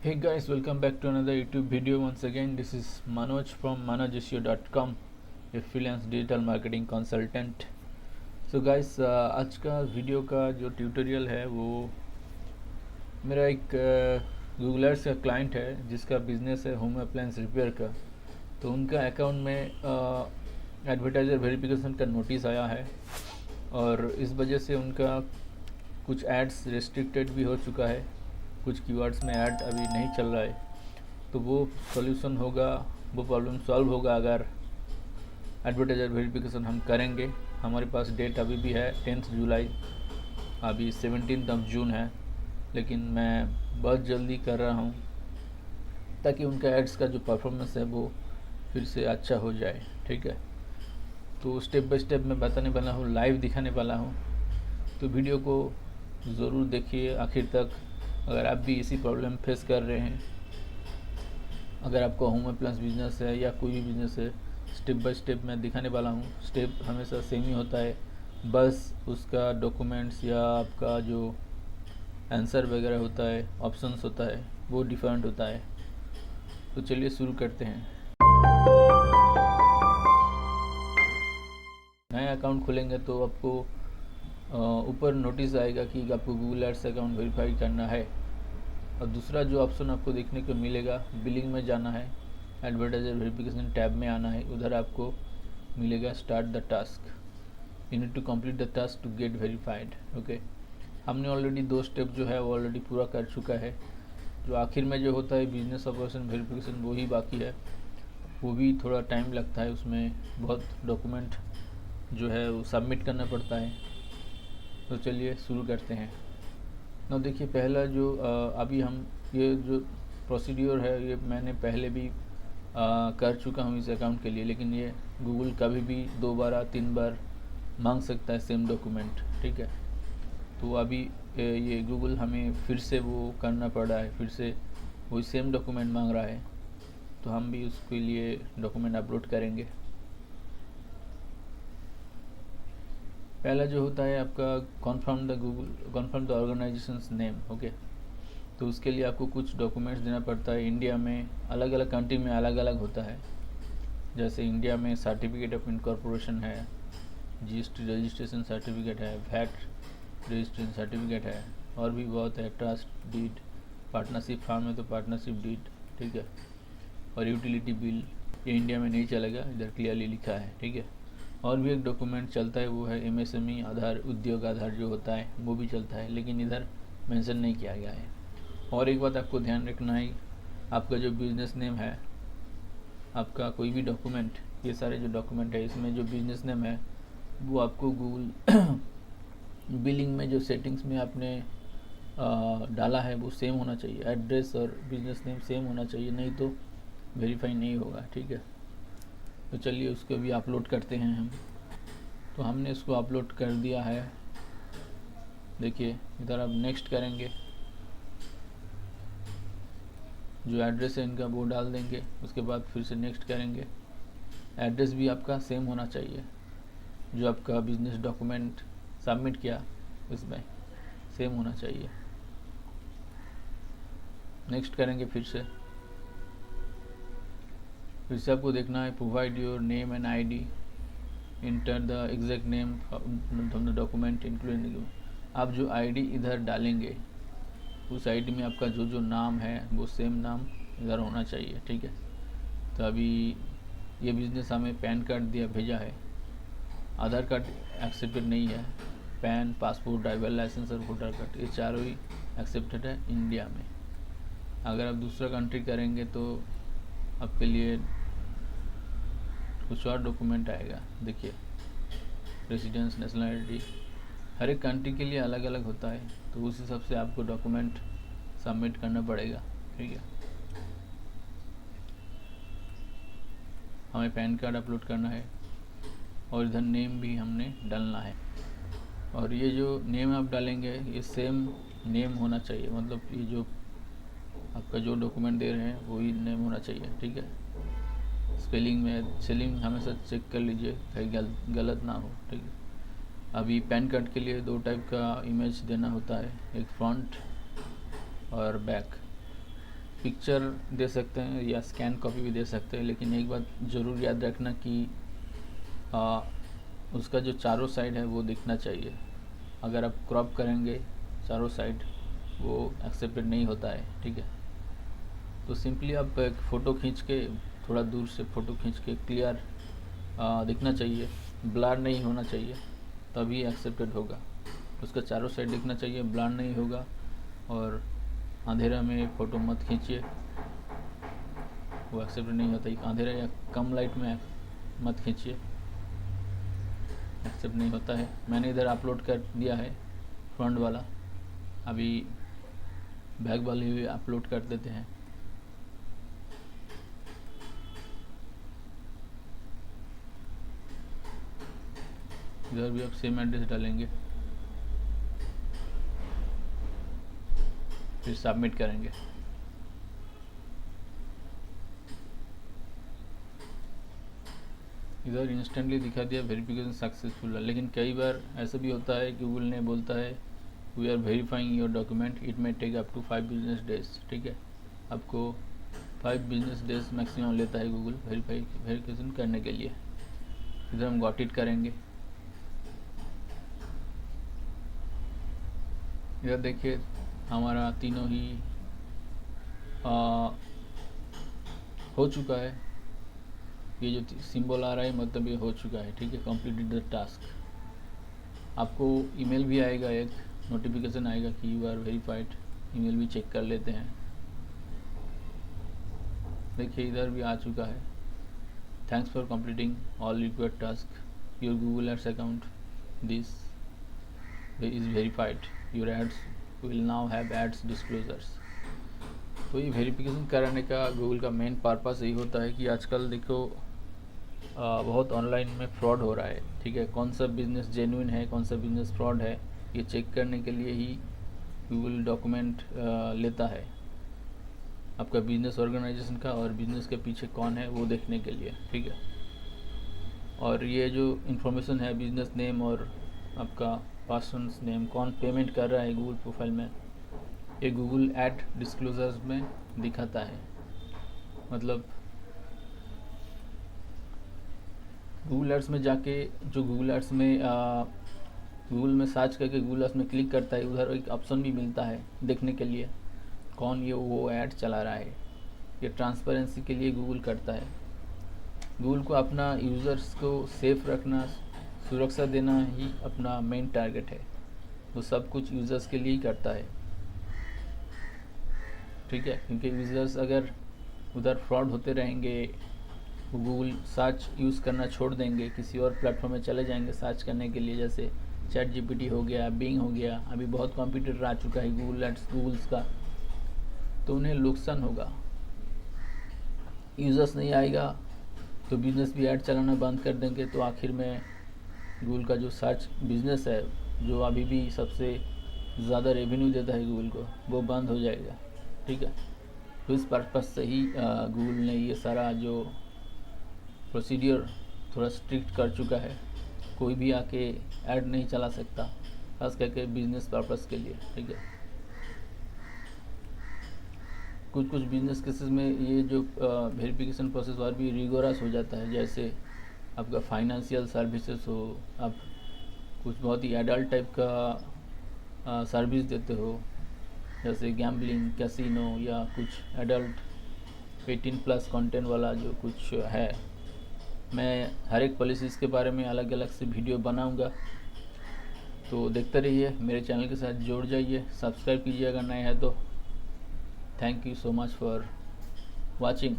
Hey guys, welcome back to another YouTube video. Once again, this is Manoj from manojseo.com, a freelance digital marketing consultant. So guys, आज का video का जो tutorial है वो मेरा एक गूगल एड्स का क्लाइंट है जिसका बिजनेस है होम अप्लायंस रिपेयर का। तो उनका अकाउंट में एडवर्टाइज़र वेरिफिकेशन का नोटिस आया है और इस वजह से उनका कुछ एड्स रेस्ट्रिक्टेड भी हो चुका है, कुछ कीवर्ड्स में ऐड अभी नहीं चल रहा है। तो वो सॉल्यूशन होगा, वो प्रॉब्लम सॉल्व होगा अगर एडवर्टाइज़र वेरिफिकेशन हम करेंगे। हमारे पास डेट अभी भी है 10 जुलाई, अभी 17 जून है, लेकिन मैं बहुत जल्दी कर रहा हूँ ताकि उनका एड्स का जो परफॉर्मेंस है वो फिर से अच्छा हो जाए। ठीक है, तो स्टेप बाय स्टेप मैं बताने वाला हूँ, लाइव दिखाने वाला हूँ। तो वीडियो को ज़रूर देखिए आखिर तक। अगर आप भी इसी प्रॉब्लम फेस कर रहे हैं, अगर आपका होम अप्लायंस बिजनेस है या कोई भी बिजनेस है, स्टेप बाय स्टेप मैं दिखाने वाला हूँ। स्टेप हमेशा सेम ही होता है, बस उसका डॉक्यूमेंट्स या आपका जो आंसर वगैरह होता है, ऑप्शंस होता है, वो डिफरेंट होता है। तो चलिए शुरू करते हैं। नया अकाउंट खोलेंगे तो आपको ऊपर नोटिस आएगा कि आपको गूगल एड्स अकाउंट वेरीफाई करना है। और दूसरा जो ऑप्शन आपको देखने को मिलेगा, बिलिंग में जाना है, एडवर्टाइजर वेरिफिकेशन टैब में आना है, उधर आपको मिलेगा start the task, you need to complete the task to get verified. Okay, हमने ऑलरेडी 2 स्टेप जो है वो ऑलरेडी पूरा कर चुका है। जो आखिर में जो होता है बिजनेस ऑपरेशन वेरिफिकेशन, वो ही बाकी है। वो भी थोड़ा टाइम लगता है, उसमें बहुत डॉक्यूमेंट जो है वो सबमिट करना पड़ता है। तो चलिए शुरू करते हैं। ना देखिए, पहला जो अभी हम ये जो प्रोसीड्योर है ये मैंने पहले भी कर चुका हूँ इस अकाउंट के लिए, लेकिन ये गूगल कभी भी 2 बार 3 बार मांग सकता है सेम डॉक्यूमेंट। ठीक है, तो अभी ये गूगल हमें फिर से वो करना पड़ रहा है, फिर से वही सेम डॉक्यूमेंट मांग रहा है, तो हम भी उसके लिए डॉक्यूमेंट अपलोड करेंगे। पहला जो होता है आपका confirm the organisations name. Okay, तो उसके लिए आपको कुछ डॉक्यूमेंट्स देना पड़ता है। इंडिया में अलग अलग कंट्री में अलग अलग होता है। जैसे इंडिया में सर्टिफिकेट ऑफ इनकॉर्पोरेशन है, जीएसटी रजिस्ट्रेशन सर्टिफिकेट है, वैट रजिस्ट्रेशन सर्टिफिकेट है, और भी बहुत है, ट्रस्ट डीड, पार्टनरशिप फार्म है तो पार्टनरशिप डीड। ठीक है, और यूटिलिटी बिल, ये इंडिया में नहीं चलेगा, इधर क्लियरली लिखा है। ठीक है, और भी एक डॉक्यूमेंट चलता है, वो है एमएसएमई आधार, उद्योग आधार जो होता है वो भी चलता है, लेकिन इधर मेंशन नहीं किया गया है। और एक बात आपको ध्यान रखना है, आपका जो बिज़नेस नेम है, आपका कोई भी डॉक्यूमेंट, ये सारे जो डॉक्यूमेंट है इसमें जो बिज़नेस नेम है वो आपको गूगल बिलिंग में जो सेटिंग्स में आपने डाला है वो सेम होना चाहिए। एड्रेस और बिज़नेस नेम सेम होना चाहिए, नहीं तो वेरीफाई नहीं होगा। ठीक है, तो चलिए उसको भी अपलोड करते हैं हम। तो हमने इसको अपलोड कर दिया है। देखिए इधर आप नेक्स्ट करेंगे, जो एड्रेस है इनका वो डाल देंगे, उसके बाद फिर से नेक्स्ट करेंगे। एड्रेस भी आपका सेम होना चाहिए, जो आपका बिजनेस डॉक्यूमेंट सबमिट किया उसमें सेम होना चाहिए। नेक्स्ट करेंगे, फिर से आपको देखना है provide your name and ID, enter the exact name from the document including. आप जो आईडी इधर डालेंगे उस आईडी में आपका जो जो नाम है वो सेम नाम इधर होना चाहिए। ठीक है, तो अभी ये बिज़नेस हमें पैन कार्ड दिया भेजा है, आधार कार्ड एक्सेप्टेड नहीं है, पैन, पासपोर्ट, ड्राइवर लाइसेंस और वोटर कार्ड, ये चारों ही एक्सेप्टेड है इंडिया में। अगर आप दूसरा कंट्री करेंगे तो आपके लिए कुछ और डॉक्यूमेंट आएगा। देखिए, रेसिडेंस, नेशनलिटी, हर एक कंट्री के लिए अलग अलग होता है, तो उस हिसाब से आपको डॉक्यूमेंट सबमिट करना पड़ेगा। ठीक है, हमें पैन कार्ड अपलोड करना है और इधर नेम भी हमने डालना है। और ये जो नेम आप डालेंगे ये सेम नेम होना चाहिए, मतलब ये जो आपका जो डॉक्यूमेंट दे रहे हैं वही नेम होना चाहिए। ठीक है, स्पेलिंग हमेशा चेक कर लीजिए कहीं गलत ना हो। ठीक है, अभी पैन कार्ड के लिए 2 टाइप का इमेज देना होता है, एक फ्रंट और बैक। पिक्चर दे सकते हैं या स्कैन कॉपी भी दे सकते हैं, लेकिन एक बात ज़रूर याद रखना कि उसका जो चारों साइड है वो दिखना चाहिए। अगर आप क्रॉप करेंगे चारों साइड, वो एक्सेप्टेड नहीं होता है, ठीक है। तो सिंपली आप एक फ़ोटो खींच के, थोड़ा दूर से फ़ोटो खींच के क्लियर दिखना चाहिए, ब्लर नहीं होना चाहिए, तभी एक्सेप्टेड होगा। उसका चारों साइड दिखना चाहिए, ब्लर नहीं होगा। और अंधेरा में फ़ोटो मत खींचिए, वो एक्सेप्टेड नहीं होता। अंधेरा या कम लाइट में मत खींचिए, एक्सेप्ट नहीं होता है। मैंने इधर अपलोड कर दिया है फ्रंट वाला, अभी बैक वाले भी अपलोड कर देते हैं। इधर भी आप सेम एड्रेस डालेंगे, फिर सबमिट करेंगे। इधर इंस्टेंटली दिखा दिया वेरिफिकेशन सक्सेसफुल है, लेकिन कई बार ऐसा भी होता है कि गूगल ने बोलता है we are verifying your document, it may take up to 5 business days, ठीक है। आपको 5 बिजनेस डेज मैक्सिमम लेता है गूगल वेरिफिकेशन करने के लिए। इधर हम गॉट इट करेंगे। इधर देखिए हमारा तीनों ही हो चुका है। ये जो सिंबल आ रहा है मतलब ये हो चुका है, ठीक है, कंप्लीटेड द टास्क। आपको ईमेल भी आएगा, एक नोटिफिकेशन आएगा कि यू आर वेरीफाइड। ईमेल भी चेक कर लेते हैं। देखिए इधर भी आ चुका है, thanks for completing all required task, your Google ads account this is verified, your ads will now have ads disclosures. तो ये वेरिफिकेशन कराने का गूगल का मेन पर्पस यही होता है कि आजकल देखो बहुत ऑनलाइन में फ्रॉड हो रहा है, ठीक है। कौन सा बिज़नेस जेन्युइन है, कौन सा बिज़नेस फ्रॉड है, ये चेक करने के लिए ही गूगल डॉक्यूमेंट लेता है आपका बिज़नेस ऑर्गेनाइजेशन का, और बिज़नेस के पीछे कौन है वो देखने के लिए, ठीक है। और ये जो इन्फॉर्मेशन है, बिज़नेस नेम और आपका पर्सन्स नेम, कौन पेमेंट कर रहा है गूगल प्रोफाइल में, ये गूगल एड डिस्क्लोजर्स में दिखाता है। मतलब गूगल एड्स में जाके, जो गूगल एड्स में गूगल में सर्च करके गूगल एड्स में क्लिक करता है, उधर एक ऑप्शन भी मिलता है देखने के लिए कौन ये वो ऐड चला रहा है। ये ट्रांसपेरेंसी के लिए गूगल करता है। गूगल को अपना यूज़र्स को सेफ रखना, सुरक्षा देना ही अपना मेन टारगेट है। वो सब कुछ यूज़र्स के लिए ही करता है, ठीक है। क्योंकि यूज़र्स अगर उधर फ्रॉड होते रहेंगे, वो गूगल सर्च यूज़ करना छोड़ देंगे, किसी और प्लेटफॉर्म में चले जाएंगे सर्च करने के लिए, जैसे चैट जीपीटी हो गया, बिंग हो गया, अभी बहुत कॉम्पिटिटर आ चुका है गूगल्स का, तो उन्हें नुकसान होगा। यूज़र्स नहीं आएगा तो बिज़नेस भी ऐड चलाना बंद कर देंगे, तो आखिर में गूगल का जो सर्च बिज़नेस है, जो अभी भी सबसे ज़्यादा रेवेन्यू देता है गूगल को, वो बंद हो जाएगा, ठीक है। तो इस पर्पज़ से ही गूगल ने ये सारा जो प्रोसीडियर थोड़ा स्ट्रिक्ट कर चुका है। कोई भी आके ऐड नहीं चला सकता, खास करके बिजनेस पर्पज़ के लिए, ठीक है। कुछ बिजनेस केसेस में ये जो वेरिफिकेशन प्रोसेस और भी रिगोरस हो जाता है, जैसे आपका फाइनेंशियल सर्विसेज हो, आप कुछ बहुत ही एडल्ट टाइप का सर्विस देते हो, जैसे गैम्बलिंग, कैसीनो, या कुछ एडल्ट 18+ कंटेंट वाला जो कुछ है। मैं हर एक पॉलिसीज़ के बारे में अलग अलग से वीडियो बनाऊंगा, तो देखते रहिए, मेरे चैनल के साथ जुड़ जाइए, सब्सक्राइब कीजिए अगर नए हैं तो। Thank you so much for watching.